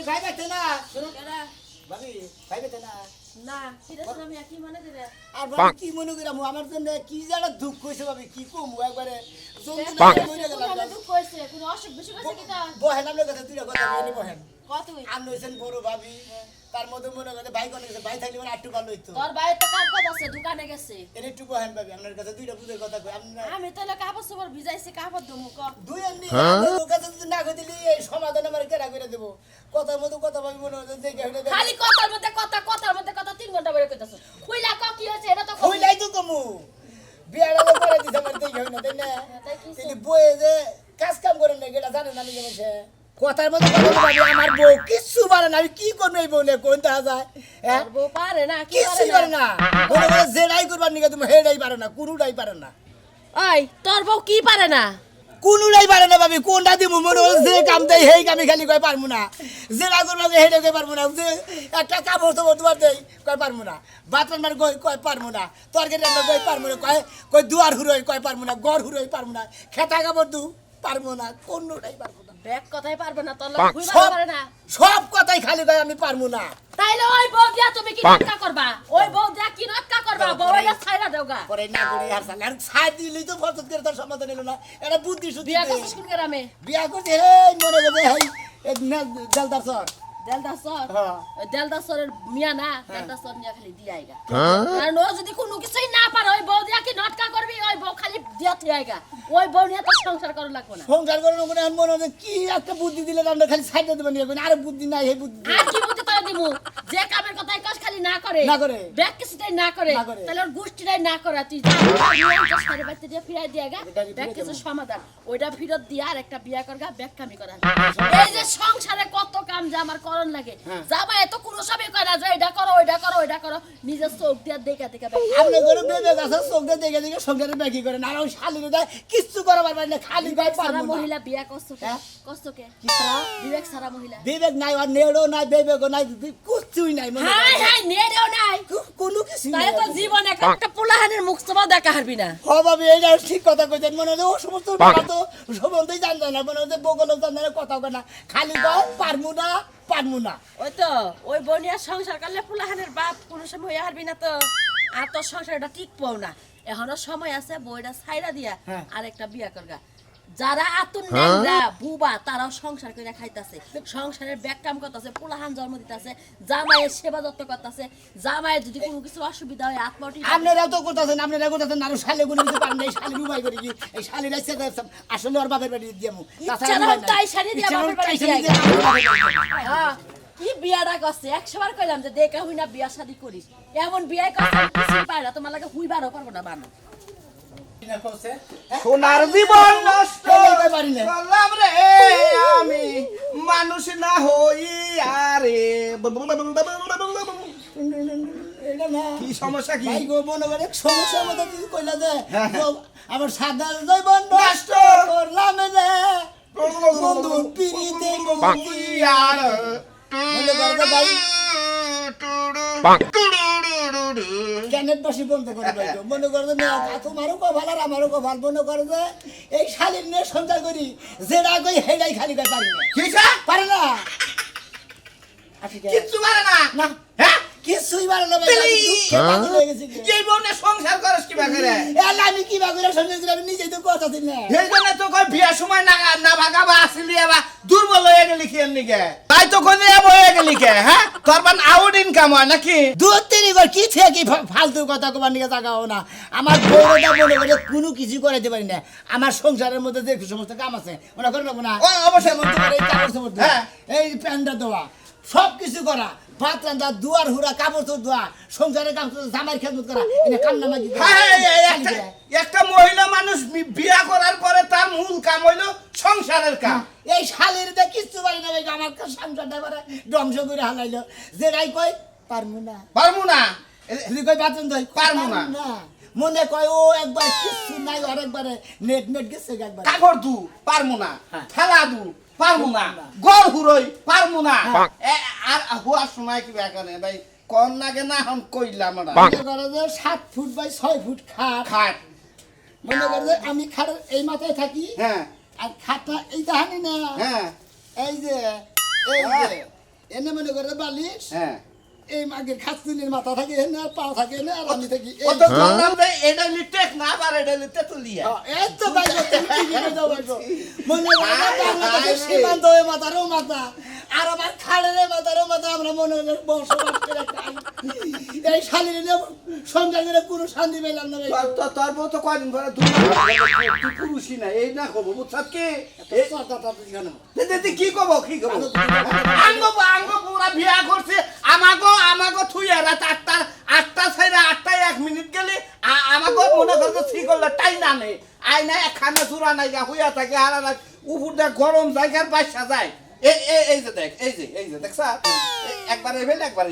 ভাই বেতে না কেডা ভাবি ভাই বেতে না না সিরিয়াস আমি কি মনে দিলে আর ভাবি কি মনে করি আমার জন্য কি জানা দুঃখ হইছে ভাবি কি কম একবারে জন্তু না মরে গেলাম দুঃখ হইছে কোনো অসুখ বিসুখ আছে কি তা বহেন আপনার কাছে দুইটা কথা বলি বহেন কত আপনি হইছেন বড় ভাবি তার মধ্যে মনে করে ভাই কোন গেছে ভাই থাকলে মানে আটটু ভালো হইতো তোর ভাই তো কাজ করতে আছে দোকানে গেছে এর একটু বহেন ভাবি আপনার কাছে দুইটা বুঝের কথা কই আপনি আমি তো কাপড় সবর ভিজাইছি কাপড় দমু ক দুই এমনি ওর কাছে যদি না কই দিলি এই সমাধান আমার কেরা করে দেব কথার মধ্যে কথা ভাবি মনে হচ্ছে যে হইলে খালি কথার মধ্যে কথা 3 ঘন্টা বলে কইতাছ কইলা ক কি হইছে এটা তো হইলাই তো কমু বিয়াটা তো করে দিছে আমার দেখি হই না তাই না তাই কি তিনি বইয়ে যে কাজ কাম করে না গেলা জানে না নিজে বসে কথার মধ্যে কথা ভাবি আমার বউ কিচ্ছু পারে না আমি কি করব এই বউ নে কোন দেখা যায় হ্যাঁ বউ পারে না কি কিচ্ছু পারে না মনে করে যেটাই করবার নিকে তুমি হেডাই পারে না কোনটাই পারে না ওই তোর বউ কি পারে না কোনটাই পারে না ভাবি কোনটা দিব মনে করে যে কাম দেই হেই কামই খালি কই পারমু না যেটা করবা হেডে কই পারমু না যে একটা কাপড় তো তোমার দেই কই পারমু না বাথরুম মার কই পারমু না তরকারি রান্না কই পারমু না কই দুয়ার হুরই কই পারমু না ঘর হুরই পারমু না খেতা কাপড় দু পারমু না কোনটাই পারমু না ব্যাগ কথাই পারবে না তোর লোক সব পারে না সব কথাই খালি কই আমি পারমু না তাইলে ওই বউ দিয়া তুমি কি নাটকা করবা ওই বউ দিয়া কি নাটকা করবা বউটা ছাইরা দেওগা পরে না করে আর সালা আর ছাই দিলি তো ফসত করে তার সমাধান হলো না এটা বুদ্ধি শুদ্ধি বিয়া করছিস কোন গ্রামে বিয়া করতে হেই মনে করে হেই জলদার সর দেলদাসর হ্যাঁ দেলদাসরের মিয়া না দেলদাসর নিয়া খালি দিয়াইগা কারণ ও যদি কোনো কিছুই না পারে ওই বউ দিয়া কি নাটকা করবি ওই বউ খালি দিয়া থইয়াইগা ওই বউ নিয়ে তো সংসার করা লাগবে না সংসার করার মনে হয় মনে হয় কি একটা বুদ্ধি দিলে আমরা খালি সাইডে দেবেন আর বুদ্ধি নাই এই বুদ্ধি আর কি বুদ্ধি তোরা দিমু যে কামের কথাই কস খালি না করে না করে। ব্যাগ কিছুটাই না করে না করে। তাহলে ওর গোষ্ঠীটাই না করে তুই সাড়ে বাড়িতে দিয়ে ফিরাই দিয়াগা এটা কি ব্যাগ ফিরে কিছু দেবো? সমাধান ওইটা ফিরত দিয়া আর একটা বিয়া করগা ব্যাগ কামি করা এই যে সংসারে কত কাম যে আমার করণ লাগে হ্যাঁ। জামা এত কোনো সবই কয় না যে এটা করো ওইটা করো ওইটা করো নিজের চোখ দিয়া দেখা দেখা ব্যাগ আপনি করে বেবে গাছে চোখে দেখে দেখে সংসারে ব্যাকি করেন আর ওই শালিরে দেয় কিচ্ছু করাবার পারে না খালি গায়ে সারা পারবো না মহিলা বিয়া করছো কে হ্যাঁ? করছো কে কি ছাড়া? বিবেক সারা মহিলা বিবেক নাই আর নেড়ো নাই বিবেকও নাই কিচ্ছুই নাই মনে হাই হাই নেরেও নাই কোনো কিছু তাহলে তো জীবনে একটা পোলাহানের মুখ সবা দেখা হারবি না হবাবি এইটা ঠিক কথা কইতেন মনে হয় ও সমস্ত ব্যাপার তো সম্বন্ধেই জানতো না মনে হচ্ছে বগলও জানতো না কথা কয় না খালি কয় পারমু না ওই তো ওই বনিয়া সংসার করলে পোলাহানের বাপ কোনো সময় হইয়া হারবি না তো আর তোর সংসারটা ঠিক পাও না এখনো সময় আছে বইটা ছাইরা দিয়া হ্যাঁ। আর একটা বিয়া করগা যারা আতুন নেংরা বুবা তারাও সংসার করে খাইতাছে সংসারের ব্যাগ কাম করতেছে পোলাহান জন্ম দিতেছে জামাইয়ের সেবা যত্ন করতেছে জামাইয়ের যদি কোনো কিছু অসুবিধা হয় আত্মটি আপনারাও তো করতেছেন আরো শালে গুলো দিতে পারেন না এই শালি রুবাই করে কি এই শালি রাইছে আসলে ওর বাপের বাড়ি দিয়ামু ইচ্ছারাও তাই শাড়ি দিয়া বাপের বাড়ি দিয়া হ্যাঁ, কি বিয়াটা করছে 100 বার কইলাম যে দেখা হই না বিয়া শাদি করিস এমন বিয়াই করছে কিছু পায় না তোমার লাগে হুইবারও পারবো না বানো সোনার জীবন নষ্ট পারি না করলাম রে আমি মানুষ না হই আরে এটা না কি সমস্যা কি ভাই গো মনে করে সমস্যার মধ্যে তুই কইলা যে হ্যাঁ, হ্যাঁ। আমার সাদা জৈবন নষ্ট করলাম রে বন্ধু পিড়িতে আর মনে করে যে ভাই ক্যানেট বাসি বলতে করে ভাই গো। মনে করে যে না তোমারও কভাল আর আমারও কভাল মনে করে যে এই শালীর নিয়ে সঞ্চার করি যেটা কই হেডাই খালি কই পারি না কিসা পারে না আসি কে? কিচ্ছু পারে না না হ্যাঁ কিছুই পারে না ভাই আমি দুঃখে পাগল হয়ে গেছি গে। এই বনে সংসার করস কি বাগরে এলা আমি কি বাগুরা সঞ্চার করি আমি নিজেই তো কথা দিই না এই জন্য তো কই বিয়ার সময় না না ভাগাবা আসলি আবা দুর্বল হয়ে গেলি কি এর নিকে তাই তো কোনে হয়ে গেলি কে হ্যাঁ তোর বান আউট ইনকাম হয় নাকি দুধ তিরি করে কি থেকে কি ফালতু কথা কবার নিয়ে জাগাও না আমার বউটা মনে করে কোনো কিছু করাইতে পারি না আমার সংসারের মধ্যে যে সমস্ত কাম আছে ওরা করে নেবো না ও, অবশ্যই। যেমন তোমার এই কাপড় চোপড় ধোয়া, হ্যাঁ। এই প্যান্টটা দেওয়া সব কিছু করা ভাত রান্ধা দুয়ার হুড়া কাপড় চোপড় ধোয়া সংসারের কাম জামাই খেদমত করা এনে কান্না মাগি দেওয়া। একটা মহিলা মানুষ বিয়া করার পরে তার মূল কাম হইলো সংসারের কাম এই শালের কিচ্ছু পারি না ভাই আমার সংসারটা এবারে ধ্বংস করে হালাইলো যেটাই কই পারমু না পারবো না তুই কই বাতন দই পারমু না। মনে কয় ও একবার কিছু নাই আর একবারে নেট গেছে একবার কাপড় দু পারবো না হ্যাঁ। খেলা দু পারবো না না। গড় হুরই পারবো না হ্যাঁ। আর হওয়ার সময় কি ব্যাপারে ভাই কোন নাগে না হন কইলাম আমরা মনে করে যে 7 ফুট বাই 6 ফুট খাট খাট মনে করে যে আমি খাটের এই মাথায় থাকি হ্যাঁ আর খাটটা এই জানি না হ্যাঁ এই যে এনে মনে করে বালিশ হ্যাঁ এই মাগের খাতুনের মাথা থাকে এনে আর পা থাকে এনে আর আমি থাকি ও তো বললাম যে এটা লিটেক না আর এটা লিতে তুলিয়া এই তো ভাই তুমি কি করে দাও ভাই মনে করে বাংলাদেশের সীমান্ত হয়ে মাথারও মাথা আর আমার খালের মাথারও মাথা আমরা মনে করে বসবাস করে খাই এই শালীর সংসার করে কোনো শান্তি পেলাম না ভাই তোর বউ তো কয়দিন ধরে তুই পুরুষই না এই না কব বুঝছাস কি কি কব আঙ্গ পুরা বিয়া করছে আমাগো থুইয়া রাত 8টা ছাইরা 8টায় 1 মিনিট গেলে আমাগো মনে করছে ঠিক হলো টাই না নেই আই না খানা চুরা নাই যা হইয়া থাকে আর উপরটা গরম জায়গার বাইসা যায় এই যে দেখ এই যে দেখছ একবার এবেল একবার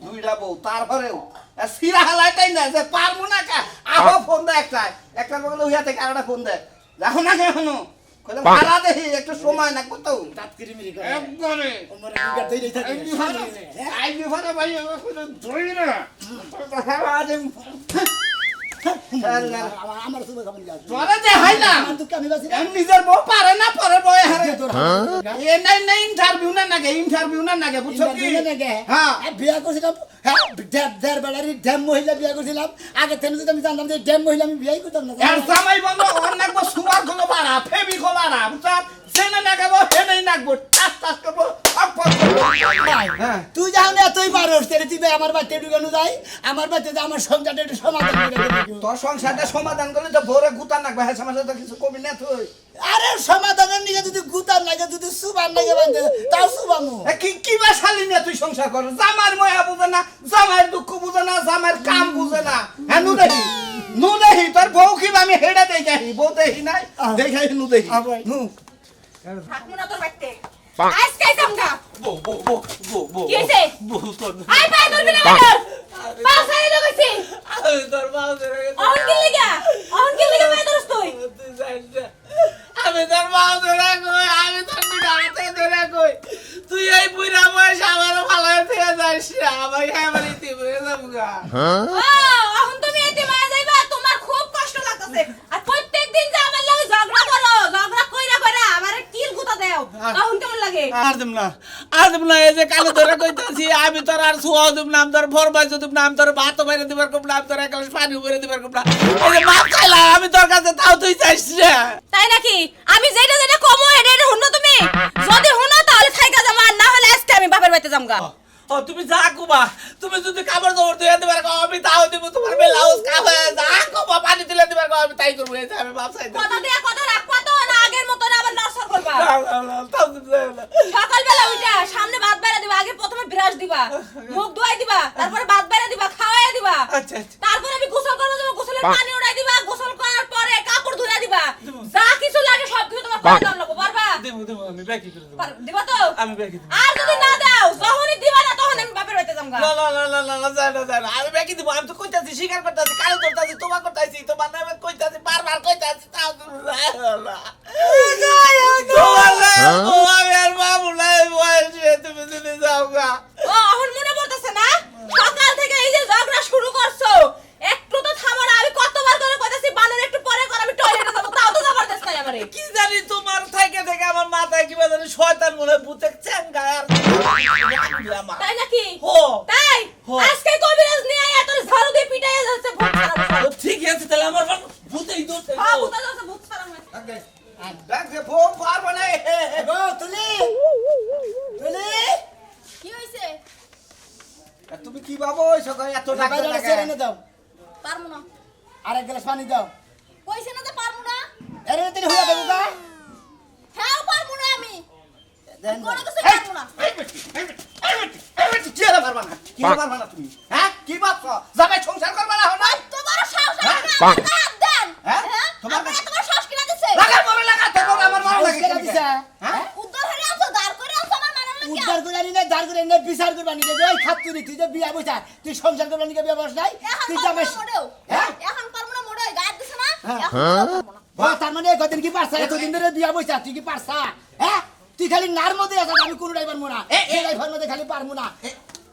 দুইটা বউ তারপরেও সিরা হালাইটাই না যে পারবো না কা আহো ফোন দে একটা বলে হইয়া থেকে আরেকটা ফোন দে দেখো না কেন কইলাম ভাড়া দেহি একটু সময় না কত দাঁত কিরিমিরি করে একবারে আমার বিকার দেই থাকে আই বিফারে ভাই কইলো ধরি না আমার তুমি খাবেন যা তোরা যে হাই না আমার তো আমি বাসি এম নিজের বউ পারে না পরে বউ হারে তোর এ নাই ইন্টারভিউ না নাগে বুঝছো কি হ্যাঁ বিয়া করছিলাম হ্যাঁ দেড় বেলারই ড্যাম মহিলা বিয়া করছিলাম আগে থেকে যদি আমি জানতাম যে ড্যাম মহিলা আমি বিয়াই করতাম না এর জামাই বন্ধ অনেক বড় সুবার গুলো বাড়া ফেবি খোলারা বুঝছ সেনে নাগাবো হেনেই নাগবো টাস করবো হ্যাঁ তুই যাও না তুই পারস তেরে তুই আমার বাড়িতে ঢুকানো যাই আমার বাড়িতে আমার সংসারটা একটু সমাধান করে দিবি তোর সংসারটা সমাধান করলে তো ভোরে গুতা নাকবে হ্যাঁ সমাজে তো কিছু কবি না তুই আরে সমাধানের নিকে যদি গুতার লাগে যদি সুবান লাগে বান্ধে তাও সুবামু কি বা শালি নিয়ে তুই সংসার কর জামার ময়া বুঝে না জামার দুঃখ বুঝে না জামার কাম বুঝে না হ্যাঁ নু দেখি তোর বউ কি আমি হেডা দেখাই বউ দেখি নাই দেখাই নু দেখি নু থাকবো না তোর বাড়িতে আজকে জামগা বউ কি হইছে বউ তোর আই পাই ধরবি না তোর পাছাই লগেছি তোর বাউ ধরে অন কি লাগা পাই ধরছ তুই আমি তোর বাউ ধরে কই আমি তোর বিড়াতে ধরে কই তুই এই বুইরা বয়স আমার ভালো থেকে যাইস না আমাকে আমার ইতি বলে যাবগা ও এখন তুমি এতে মায়া যাইবা তোমার খুব কষ্ট লাগতেছে আর প্রত্যেকদিন যে আমার লাগে ঝগড়া কইরা আমারে কিল গুতা দাও এখন কেমন লাগে আর দেব না এই যে কালে ধরে কইতাছি আমি তোর আর সুয়া দেব না তোর ফরমাইজ দেব না তোর ভাত বাইরে দিবার কম না তোর এক গ্লাস পানি উপরে দিবার কম না এই যে মাছ খাইলা আমি তোর কাছে তাও তুই চাইছ না তাই নাকি আমি যেটা কমো এটা হুনো তুমি যদি হুনো তাহলে থাইকা যাম আর না হলে আজকে আমি বাপের বাড়িতে যামগা ও তুমি যা কুবা তুমি যদি কাপড় দৌড় দিয়ে দিবার কম আমি তাও দিব তোমার ব্লাউজ কাপড় যা কুবা পানি দিলে দিবার কম আমি তাই করব এই যে আমি বাপ চাই কথা দিয়া কথা রাখবা তো না আগের মত না আবার নরসর করবা তাও দিতে না সকালবেলা উঠা সামনে ভাত বাইরে দিবা আগে প্রথমে ব্রাশ দিবা মুখ ধোয়াই দিবা তারপরে ভাত বাইরে দিবা খাওয়াই দিবা আচ্ছা তারপরে আমি গোসল করব যাব গোসলের পানি উড়াই দিবা গোসল করার পরে কাপড় ধুইয়া দিবা যা কিছু লাগে সব কিছু তোমার করে দাও লাগবে পারবা দেব আমি ব্যাকি করে দেব দিবা তো আমি ব্যাকি দেব আর যদি না দাও যখনই দিবা না তখন আমি বাপের বাড়িতে যামগা না জানা আমি ব্যাকি দিব আমি তো কইতাছি স্বীকার করতাছি কালে ধরতাছি তোমা করতাছি তোমার নামে কইতাছি বারবার কইতাছি তাও তুমি যাও গা ও এখন মনে পড়তেছে না সকাল থেকে এই যে ঝগড়া শুরু করছো একটু তো থামো না আমি কতবার করে কইতাছি বানর একটু পরে কর আমি টয়লেটে যাব তাও তো যাবার দেশ নাই আমারে কি জানি তোমার থেকে আমার মাথায় কি জানি শয়তান মনে ভূতে চেঙ্গা আর তাই নাকি হো তাই হো। আজকে কবিরাজ নিয়ে আয় তোর ঝাড়ু দিয়ে পিটাইয়া যাচ্ছে ভূত ছাড়া ঠিক আছে তাহলে আমার ভূতেই দৌড়তে হ্যাঁ ভূত যাচ্ছে ভূত ছাড়া দেখে ফোন পারবো না গো তুলি কি হইছে তুমি কি ভাবো ওই সকালে এত টাকা বাইরে ছেড়ে এনে দাও পারমু না আরেক গ্লাস পানি দাও কইছে না যে পারমু না এর তেলে হইয়া দেবো গা হ্যাঁ পারমু না আমি দেন কোনো কিছু পারমু না কি হলো পারবা না তুমি হ্যাঁ কি ভাবছো যাবে সংসার করবা না হলো তোমার সাহস আছে না হাত দেন হ্যাঁ? তোমার তোমার সাহস কিনা দিছে লাগা মরে লাগা তোর আমার মার লাগে কেন দিছা হ্যাঁ উদ্ধার হয়ে আছো দাঁড় করে আছো আমার মানার লাগে উদ্ধার করে আনি না দাঁড় করে এনে বিচার করবা নিকে যে ওই খাতুরি তুই যে বিয়া বইছা তুই সংসার করবা নিকে বিয়া বস নাই তুই যাবে হ্যাঁ এখন পারমু না মোড়ে গায়ে দিছে না হ্যাঁ। এখন পারমু না ও তার মানে কদিন কি পারছা এতদিন ধরে বিয়া বইছা তুই কি পারছা হ্যাঁ তুই খালি নার মধ্যে আছিস আমি কোন ড্রাইভার মোনা এই ড্রাইভার মধ্যে খালি পারমু না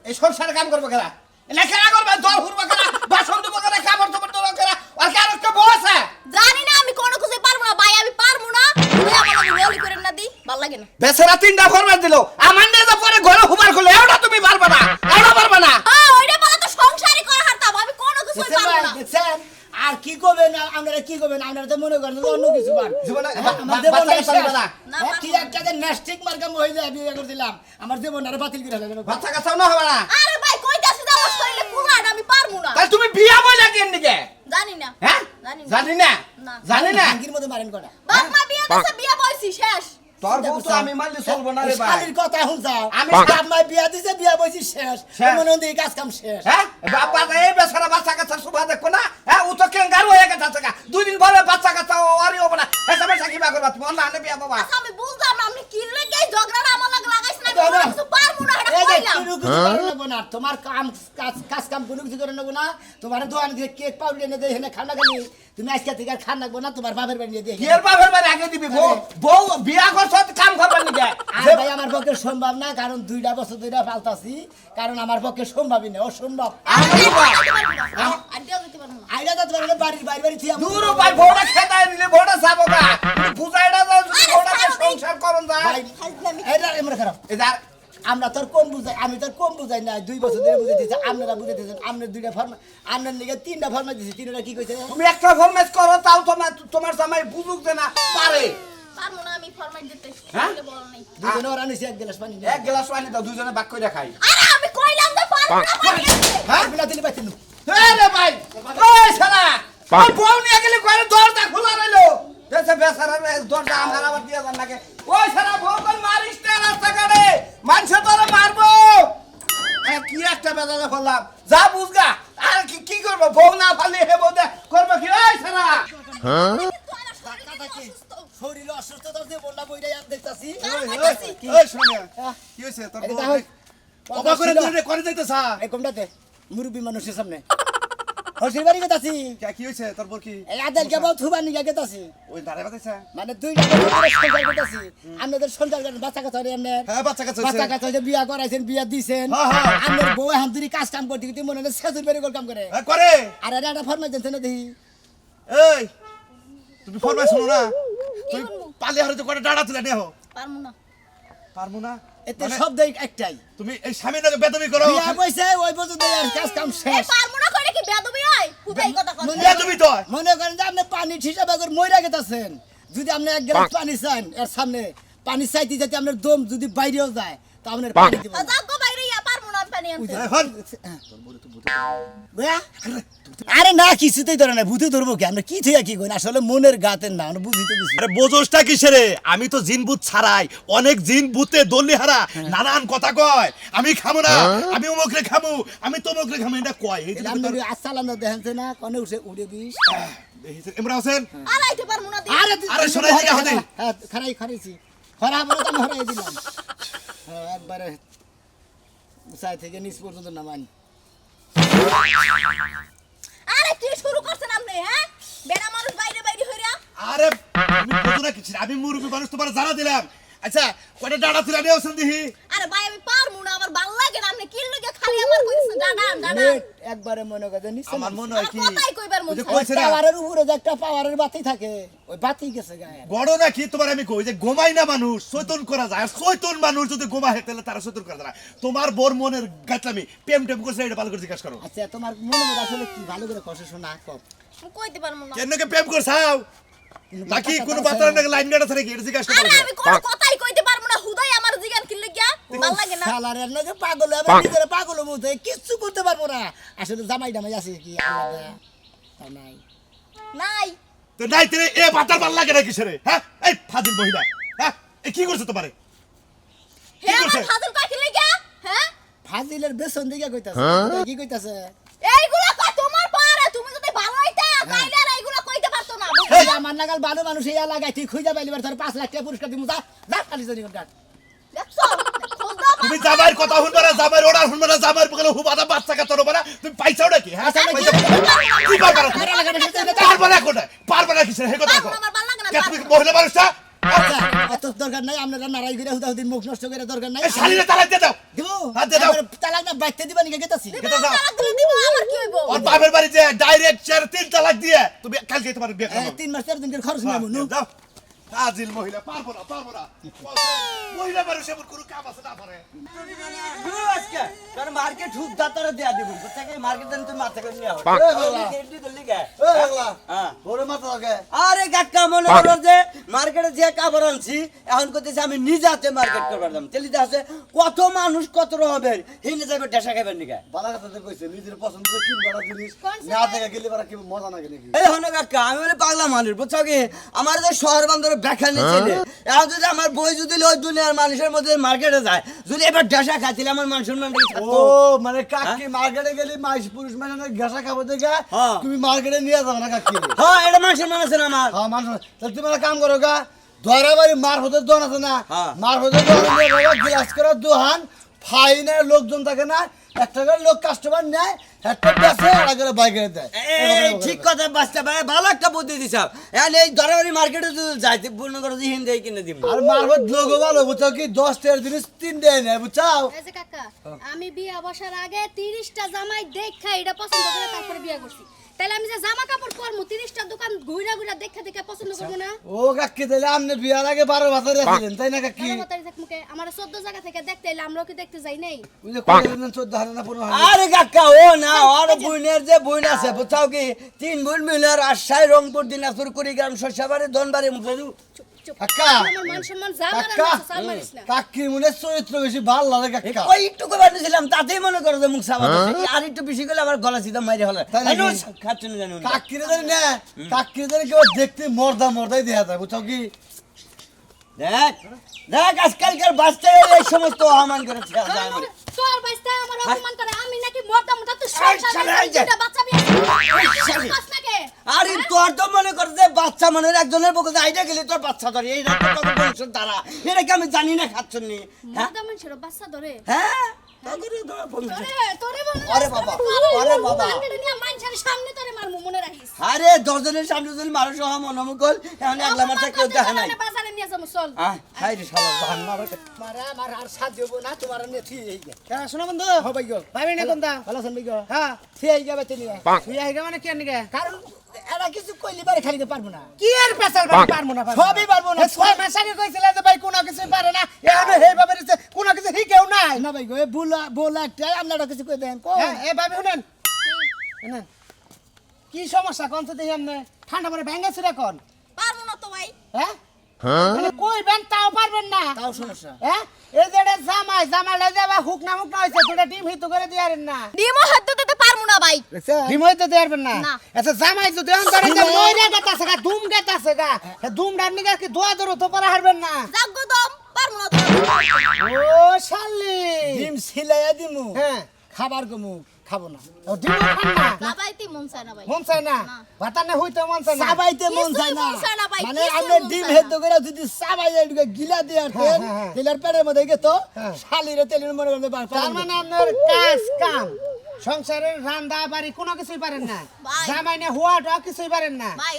এই সংসারে কাম করবে কেরা এলা খেলা করবে দল ঘুরবে কেরা বাসন ধুবে কেরা খাবার দাবার দল কেরা আর কি আর একটা বউ আছে জানি না আমি কোনো কিছু পারমু না ভাই আমি পারমু না তুই আমার লগে রলি করেন না দি ভালো লাগে না বেচারা 3টা ফরমাস দিল আমার নিয়ে যা পরে ঘরে হুবার করলে এওটা তুমি পারবা না এওটা পারবা না ওইটা বলে তো সংসারই করে হারতাম আমি কোনো কিছুই দেখছেন পারবো ভাই, না দেখছেন? আর কি করবেন আপনারা কি করবেন আপনারা তো মনে করেন যে অন্য কিছু পান জীবনে আমার জীবনটা বাচ্চা শেষ। কাচ্চা না না, হ্যাঁ, কি একটা যে নেস্টিক মার্কা মহিলা বিয়ে করছিলাম আমার জীবনটা বাতিল করে ফেললেন বাচ্চা কাচ্চাও না হবে না আরে ভাই কইতাছি যে আমার শরীরে পুরান আমি পারবো না তাহলে তুমি বিয়া বইলা কেন দিকে জানি না হ্যাঁ জানি না। জানি না না। জানি না ভাঙ্গির মতো মারেন কটা বাপ মা বিয়ে দিছে বিয়ে বইছি শেষ তোর বউ তো আমি মানলে চলবো না রে ভাই শালির কথা শুনছাও আমি- বাপ মা বিয়া দিছে বিয়া বইছি শেষ শেষ। মনে হন কাজ কাম শেষ হ্যাঁ বাবা এই বেচারা বাচ্চা কাচ্চা সুবা দেখো না হ্যাঁ ও তো কেঙ্গার হয়ে গেছে আজকে 2 দিন পরে বাচ্চা কাচ্চা ওরই হবে না এসবে সাকিবা করবা তুমি না আনে বিয়া বাবা আচ্ছা আমি বুঝলাম না আপনি কি লেগে ঝগড়াটা আমার লাগে লাগাইছেন আমি দাদা। কোনো কিছু পারবো না এটা এই যে কইলাম কোনো কিছু করে নেবো না তোমার কাজ কাম কোনো কিছু করে নেবো না তোমার দোকান দিয়ে কেক পাউডার এনে দিয়ে এনে খানা খালি তুমি আজকে থেকে আর খান রাখবো না তোমার বাপের বাড়ি নিয়ে দিয়ে কি এর বাপের বাড়ি আগে দিবি বউ বউ বিয়া করছ কাম করবার নিকে আর ভাই আমার পক্ষে সম্ভব না কারণ 2টা বছর ধরে পালতাছি কারণ আমার পক্ষে সম্ভবই না অসম্ভব আড্ডা দিতে পারবো না আইডা তো তোমার বাড়ির বাড়ি বাড়ি থিয়া দূর ভাই বউটা খেতাই নিলে বউটা যাবো না বুঝাইডা যায় যদি বউটাকে সংসার করন যায় ভাই এটা এমন খারাপ এদার আমরা তোর কম বুঝাই আমি তোর কম বুঝাই না 2 বছর ধরে বুঝাই দিয়েছি আপনারা বুঝাই দিয়েছেন আপনার 2টা ফর্ম আপনার নিকে 3টা ফর্ম দিয়েছি 3টা কি কইছে তুমি একটা ফরমেট করো তাও তোমার জামাই বুঝুক যে না পারে পারবো না আমি ফরমাইট দিতে হ্যাঁ? বল নাই দুজনে ওরা নিছে এক গ্লাস পানি এক গ্লাস পানি দাও দুজনে ভাগ করে খাই আরে আমি কইলাম তো পারবো না পানি আনতে। হ্যাঁ বিনা দিলে পাইছেন রে ভাই ওই শালা ওই বউ নিয়ে গেলি করে দরজা খোলা রইলো দেশে বেচারা দরজা আমার আবার দিয়ে যান নাকি ওই শালা বউ কই মারিস না রাস্তা কাটে মানুষ তোরে মারবো কি একটা বেজালে ফেললাম যা বুঝগা আর কি করবো বউ না ফালি হে বউ দে করবো কি ওই শালা কিন্তু আমার শরীরটা অসুস্থ। শরীর অসুস্থতা যে বন্যা বইরা আর দেখতাছি কারণ হইতাছি। ওই সোনিয়া কি হইছে তোর এটা বউ দেখো, অবাক করে তুই করে যাইতেছা এই কোনটাতে মুরব্বী মানুষের সামনে হসির বাড়ি গেতাছি কি হইছে তোর বউ কি এই আদেল কে বাউ থুবা নিয়ে গেতাছি ওই দাঁড়ায় বাতাইছা মানে 2টা বছর সংসার করতেছি আপনাদের সংসার করেন বাচ্চা কাচ্চা এমনি হ্যাঁ বাচ্চা কাচ্চা বাচ্চা হইছে কাচ্চা যে বিয়া করাইছেন বিয়া দিছেন হ্যাঁ, হ্যাঁ। আপনার বউ হামদুরি কাজ কাম করতে কিন্তু মনে হয় সেজুর বেরি কাম করে হ্যাঁ, করে আর এটা একটা ফরমাইশ দেন না দেখি এই তুমি ফরমাই শুনো না তুই শুনবো? পালি হারে তো করে ডাড়া তুলে নেহ পারবো না পারমু না এতে মানে শব্দ একটাই তুমি এই স্বামীর নাকি বেদবি করো বিয়া কইছে ওই পর্যন্ত আর কাজ কাম এই শেষ পারবো না কইলে কি বেদবি হয় খুদাই কথা কথা বেদবি তো মনে করেন যে আপনি পানি ঠিসা বাগর মইরা গেতাছেন যদি আপনি এক গ্লাস পানি চান এর সামনে পানি চাইতে যাতে আপনার দম যদি বাইরেও যায় তো আপনার পানি দিব না। যাও গো বাইরে ইয়া পারবো না আমি পানি আনতে হন বুয়া? আরে না কিছুতেই ধরে না ভূতে ধরবো কি আমরা কি থেকে কি করি আসলে মনের গাতের না আমরা বুঝিতে দিছি আরে বোঝোসটা কিসেরে আমি তো জিন ভূত ছাড়াই অনেক জিন ভূতে দল্লি হারা নানান কথা কয় আমি খামু না আমি অমুকরে খামু আমি তমুকরে খামু এটা কয় এই যে আমরা আসসালাম দেখেনছে না কনে উঠে উড়ে বিষ ইমরান হোসেন আর আইতে পারবো না দিই। আরে শোনাই দিকে হাতে। হ্যাঁ খারাই খারাইছি খরা বলে তো আমি হরাই দিলাম হ্যাঁ একবারে উঁচাই থেকে নিচ পর্যন্ত নামানি আরে কি শুরু করছেন আপনি হ্যাঁ বেড়া মানুষ বাইরে বাইরে হইরা আরে আমি বোঝো না কিছু আমি মুরুবি মানুষ তোমার জানা দিলাম আচ্ছা কয়টা ডাড়া তুলে নিয়ে আসেন দেখি আরে ভাই আমি পারবো না আমার ভালো লাগে না আপনি কি লাগে খালি আমার কইছেন দাদা দাদা নেট একবারে মনে করে নিচে আমার মনে আর হয় কি কথাই কইবার মন ওই যে চায়। কইছে না পাওয়ারের উপরে যে একটা পাওয়ারের বাতি থাকে ওই বাতি গেছে গায়ে বড় নাকি তোমার আমি কই যে ঘুমাই না মানুষ চৈতন করা যায় আর চৈতন মানুষ যদি ঘুমা হয় তাহলে তারা চৈতন করা যায় না। তোমার বোর মনের গাতলামি প্রেম টেম করছে এটা ভালো করে জিজ্ঞাসা করো আচ্ছা তোমার মনে মনে আসলে কি ভালো করে কষ্ট শোনা কম আমি কইতে পারবো না কেন কে প্রেম করছাও নাকি কোনো বাতার নাকি লাইন গাড়া থাকে এটা জিজ্ঞাসা আরে করো আমি কোনো কথাই কইতে পারবো না হুদাই আমার জিগান কি লাগিয়া ভালো লাগে না শালারের নাকি পাগল হবে নিজের পাগল মতো কিচ্ছু করতে পারবো না আসলে জামাই ডামাই আছে কি আলাদা তা নাই নাই তো নাই তেরে এ বাতার ভাল লাগে না কিসেরে হ্যাঁ এই ফাজিল মহিলা হ্যাঁ এ কি করছে তোমারে হে আমার করছে? ফাজল কয় কি লাগিয়া হ্যাঁ ফাজিলের বেসন দিকে কইতাছে কি কইতাছে এইগুলা কয় তোমার পারে তুমি যদি ভালো হইতা তাইলে আর এইগুলা কইতে পারতো না এই আমার নাগাল ভালো মানুষ এই এলাকায় তুই খুঁজে পাইলি তোর 5 লাখ টাকা পুরস্কার দিমু যা যা কালি জনি কোনটা দেখছো খোঁজ দাও তুমি জামাইয়ের কথা শুনবে না জামাইয়ের ওরা শুনবে না জামাইয়ের পকলে হুবাদা বাচ্চা কাতর হবে না তুমি পাইছাও নাকি হ্যাঁ কি পারবা না তুমি? পারবা না কোটা পারবা না কিসের হে কথা কও আমার ভালো লাগে না কে তুমি মহিলা মানুষটা আচ্ছা অত দরকার নাই আপনারা নারাই করে হুদাহুদিন মুখ নষ্ট করে দরকার নাই এই শালিরে তালাক দিয়ে দাও দিব হাত দিয়ে দাও। তালাক না বাইতে দিবা নিকে গেতাছি কেটে দাও তালাক দিলে দিব আমার কি হইব ওর বাপের বাড়িতে ডাইরেক্ট 4-3 তালাক দিয়ে তুমি কালকে তোমার বিয়ে করো 3 মাস 4 দিন করে খরচ নাই মনু দাও ফাজিল মহিলা পারবো না মহিলা মানুষ এমন কোনো কাম আছে না পারে আজকে কারণ মার্কেট হুক দাতারে দেয়া দিব কোথায় মার্কেট দেন তুমি মাথা করে নিও কেডি দলি গে হ্যাঁ বড় মাথা লাগে আরে কাকা মনে হলো যে মার্কেটে যে কাপড় আনছি এখন কইতেছি আমি নিজে হাতে মার্কেট করবার দাম তেলিতে আছে কত মানুষ কত হবে হিনে যাবে ডেসা খাবেন নিকা বালা কথা তো কইছে নিজের পছন্দ করে কিনবা না জিনিস না দেখা গেলে বারা কি মজা লাগে নাকি এই হনো কাকা আমি বলে পাগলা মানুষ বুঝছো কি আমার যে শহর বান্ধব বেখানে ছেলে এখন যদি আমার বই যদি ওই দুনিয়ার মানুষের মধ্যে মার্কেটে যায় যদি এবার ডেসা খাইলে আমার মান সম্মান ও থাকতো মানে কাকি মার্কেটে গেলে মাইস পুরুষ মানে ঘাসা খাবো দেখা হ্যাঁ। তুমি মার্কেটে নিয়ে যাও না কাকি হ্যাঁ এটা মান সম্মান আছে না আমার হ্যাঁ মানুষ তাহলে তুমি একটা কাম করো গা ধরাবাড়ি মার হতে দোকান আছে না হ্যাঁ। মার হতে দোকান গ্লাস করার দোকান ফাইনের লোকজন থাকে না একটা করে লোক কাস্টমার নেয় একটা বেচে আর আগে বাইকে দেয় এই ঠিক কথা বাচ্চা ভাই ভালো একটা বুদ্ধি দিছ এখন এই দরাবাড়ি মার্কেটে যদি যাইতে পূর্ণ করে যদি হিন্দি কিনে দিব আর মারবত লোগো ভালো বুঝছো কি 10 জিনিস 3 দেয় না বুঝছাও এই যে কাকা আমি বিয়া বসার আগে 30টা জামাই দেখা এটা পছন্দ করে তারপরে বিয়া করছি তাহলে আমি যে জামা কাপড় পরমু 30টা দোকান ঘুরা ঘুরা দেখা পছন্দ করব না ও কাকি তাহলে আপনি বিয়ার আগে 12 বছর আছিলেন তাই না কাকি আমার মাথায় দেখ মুখে আমার 14 জায়গা থেকে দেখতে এলে আমরা কি দেখতে যাই নাই ওই যে কইলেন 14 না 15 আরে কাকা ও না আর বুইনের যে বুইন আছে বুঝছাও কি তিন বুইন মিলে রাজশাহী রংপুর দিনাজপুর কুড়িগ্রাম শস্যবাড়ি ধনবাড়ি মুখে চুপ চুপ কাকা আমার মান সম্মান যা মারা কাকা না সাল মারিস না কাকির মনে চরিত্র বেশি ভালো লাগে কাকা ওই একটু করে বানিয়েছিলাম তাতেই মনে করো যে মুখ সাবাদ আর একটু বেশি করলে আবার গলা সিধা মাইরে হলে তাই নাকি? খাচ্ছেন জানুন কাকিরে জানি না কাকিরে জানি কেউ দেখতে মর্দাই দেখা যায় বুঝছো কি দেখ দেখ আজকালকার বাচ্চা এই সমস্ত অপমান করেছে তোর বাইস্তা আমার অপমান করে আমি নাকি মরদা মুটা তুই শালা, এই যে। সংসার বাচ্চা বিয়ে কস নাকি আরে তোর তো মনে কর যে বাচ্চা মনের একজনের পক্ষে আইডা গেলি তোর বাচ্চা ধরে এই রাত তোর বংশের দ্বারা এটা কি আমি জানি না খাচ্ছেন নি হ্যাঁ মরদা মানুষের বাচ্চা ধরে হ্যাঁ তোরে তোমার বংশ তোরে বল আরে বাবা, আরে বাবা। নিয়ে মানুষের সামনে তোরে মারমু মনে রাখিস আরে দশজনের সামনে যদি মানুষ হওয়া মনমুকল এখন একলা মারতে কেউ দেখে নাই বাজারে নিয়ে যাবো চল হাই রে শালা জাহান মারা মারা আমার আর সাথ দেব না তোমার নিয়ে ঠিক এই গে কেন শোনো বন্ধু হবাই গো ভাবি না কোনটা ভালো আছেন ভাই গো হ্যাঁ ঠিক এই গে বেতে নিয়ে তুই আইগা মানে কি আনিগে কারণ এরা কিছু কইলি বারে খালিতে পারবো না কি আর পেছাল ভাই পারমু না সবই পারবো না ছয় মাস আগে কইছিল যে ভাই কোনো কিছু পারে না এখন হেই ভাবে রিছে কোনো কিছু শিখেও নাই না ভাই গো এ বলা একটা আপনারা কিছু কই দেন কো হ্যাঁ এ ভাবি শুনেন শুনেন কি সমস্যা কোন তো দেখি আমনে ঠান্ডা পরে ভেঙে ছিড়ে কোন পারবো না তো ভাই হ্যাঁ মানে কইবেন তাও পারবেন না তাও সমস্যা হ্যাঁ এই যে এটা জামাই লই যাবা হুক না হইছে তোটা ডিম হিত করে দিয়ারেন না ডিমো হাত দিতে পারবো না ভাই ডিম হইতে দিয়ারবেন না না। আচ্ছা জামাই যদি অন্তরে যে মইরা গেতাছে গা দুম গেতাছে গা দুম ডার নিগা কি দোয়া ধরো তো পারা হারবেন না জাগ্গ দম পারবো না তো ও শালি ডিম সিলাইয়া দিমু হ্যাঁ খাবার কমু খাবো না ও ডিম খান না বাবাইতে মন চায় না ভাই মন চায় না ভাতানে হইতে মন চায় না সাবাইতে মন কিছুই চায় না মন চায় না ভাই, মানে কিছুই আপনি মন ডিম চায় হেদ্দ করে যদি সাবাই এদিকে গিলা দিয়ে হ্যাঁ, আছেন হ্যাঁ, হ্যাঁ। তেলের পেটের মধ্যে গেতো হ্যাঁ। শালিরে তেলের মনে করতে তার মানে আপনার কাজ কাম সংসারের রান্না বাড়ি কোনো কিছুই পারেন না ভাই। জামাই না হুয়া টুয়া কিছুই পারেন না ভাই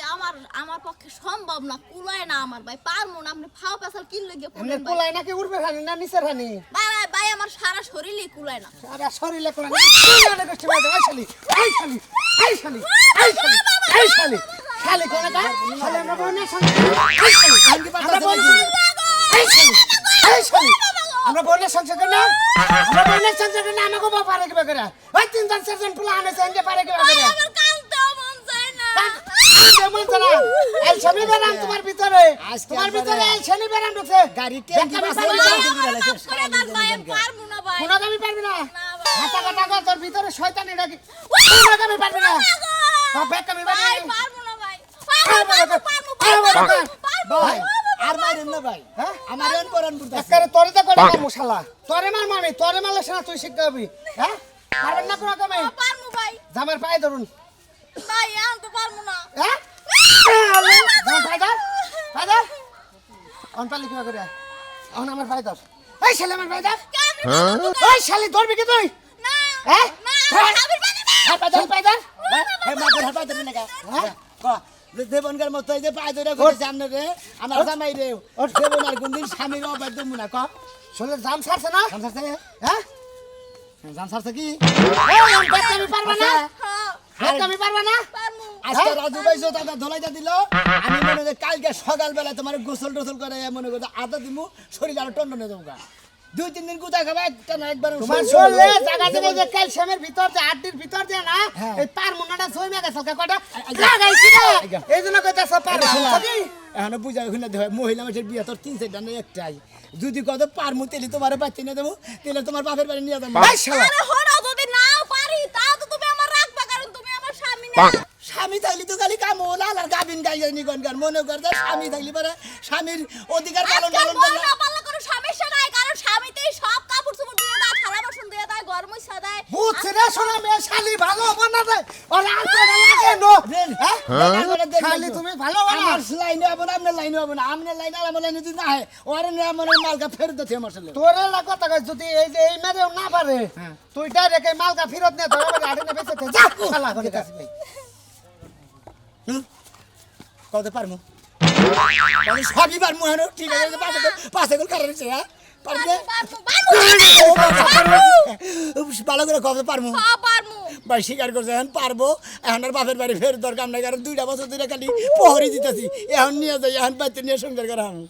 আমার পক্ষে সম্ভব না কুলায় না আমার ভাই পারমু না আপনি ফাও পেছাল কিনলে গিয়ে আপনার পড়েন ভাই কুলাই নাকি উড়বে খানি না নিচের খানি ভাই ভাই ভাই আমার সারা শরীরই কুলায় না আরে শরীরে কুলাই না কুলাই না কষ্ট পাইতে এই শালি এই শালি এই শালি এই শালি এই শালি শালি কোন না শালি আমরা বোনের সঙ্গে এই শালি আমরা বোনের সঙ্গে এই শালি এই শালি আমরা বোনের সংসার করি না আমরা বোনের সংসার করি না আমাকে বাবা পারে কি করে ওই তিনজন চারজন পোলা আনে সঙ্গে পারে কি করে আমার কালতে মন চায় না যেমন জানা এই শনিবার নাম তোমার ভিতরে আজকে তোমার আমাদের- ভিতরে এই শনিবার নাম ঢুকছে গাড়ি দেখা কে পাইছে দিবা না? সেই আমার মাফ করে দাও ভাই আমি পারবো না ভাই কোনো কামি পারবি না না ভাই। হাতা কাটা কর তোর ভিতরে শয়তানি ডাকি কোনো কামি পারবি না ব্যাগ কামি ভাই পারবি না পারবো না ভাই পারবো ভাই আর মাইরেন না ভাই হ্যাঁ? আমার এন করান বুঝতে আজকে তোরে তো করে মার মশালা তোরে মার মামি তোরে মারলে সেনা তুই শিখতে হবি হ্যাঁ পারবেন না কোনো কামে পারবো ভাই জামার পায়ে ধরুন ভাই আমি তো পারবো না হ্যাঁ জামার পায়ে ধর পায়ে ধর অন পালি কিবা করে অন আমার পায়ে ধর এই শালি আমার পায়ে ধর এই শালি ধরবি কি তুই না হ্যাঁ না আমি পারি না হ্যাঁ পায়ে ধর পায়ে ধর হে মাদের হাতে দেবেন না হ্যাঁ ক দেবনকার মতো এই যে পায়ে ধরে কইছে আমনে রে আমার জামাই রে দেবন আর কোনদিন স্বামীর অবাধ্য মুনা ক শোলে জাম ছাড়ছে না জানছাছে হ্যাঁ জানছাছে কি এই আমি পারবে না হ্যাঁ ব্যাগ কামি পারবে না পারবো আজকে রাজু ভাই দাদা ধলাইটা দিল আমি মনে হয় কালকে সকালবেলা তোমার গোসল টোসল করে মনে করতে আদা দিমু শরীর আরো টন্ডনে দেবো 2-3 দিন কোথায় খাবে একটা না একবার তোমার শরীরে জায়গা থেকে যে ক্যালসিয়ামের ভিতর যে হাড্ডির ভিতর যে না হ্যাঁ। এই পার মুন্নাটা জমে গেছে কয়টা লাগাইছি না এইজন্য কইতাছ পার সকি এখন বুঝা ওখানে দেখ মহিলা মানুষের বিয়ে তোর 3-4টা না একটাই যদি কত পারমু তেলি তোমার বাচ্চা নিয়ে দেবো তাহলে তোমার বাপের বাড়ি নিয়ে যাবো এই শালা আরে হড়া যদি নাও পারি তাও তো তুমি আমার রাখবা কারণ তুমি আমার স্বামী না স্বামী থাকলে তো খালি কাম হলো আর গাবিন গাইয়া নিগনকার মনে করতে স্বামী থাকলে পরে স্বামীর অধিকার পালন আজকাল পালন বউ করলে না পারলে কোনো সমস্যা নাই কারণ স্বামীতেই সব কাপড় চোপড় দিয়ে দেয় থালা বাসন দিয়ে দেয় গরম মশলা দেয় বুঝছি রে শোনা মেয়ে শালি ভালো হবো না রে ওরা আর কয়টা লাগে নো হ্যাঁ শালি তুমি ভালো হবো না আমার লাইনে হবো না আপনার লাইনে হবো না আপনার লাইনে আর আমার লাইনে যদি না হয় ওর আমার মালকা ফেরত দিতে আমার সাথে তোরে লাগো টাকা যদি এই যে এই মেরেও না পারে তুই ডাইরেক্ট এই মালকা ফেরত নে ধরে বলে আড়ে না বেঁচে যা শালা করে কাছে কত পারমু সবই পারমু হ্যাঁ ঠিক আছে পাশে গোল কারণ হ্যাঁ পারবে ভালো করে কত পারমু পারমু ভাই স্বীকার করছে এখন পারবো এখন আর বাপের বাড়ি ফের দরকার নাই কারণ 2টা বছর ধরে খালি প্রহরী দিতেছি এখন নিয়ে যাই এখন বাচ্চা নিয়ে সংসার করা আমি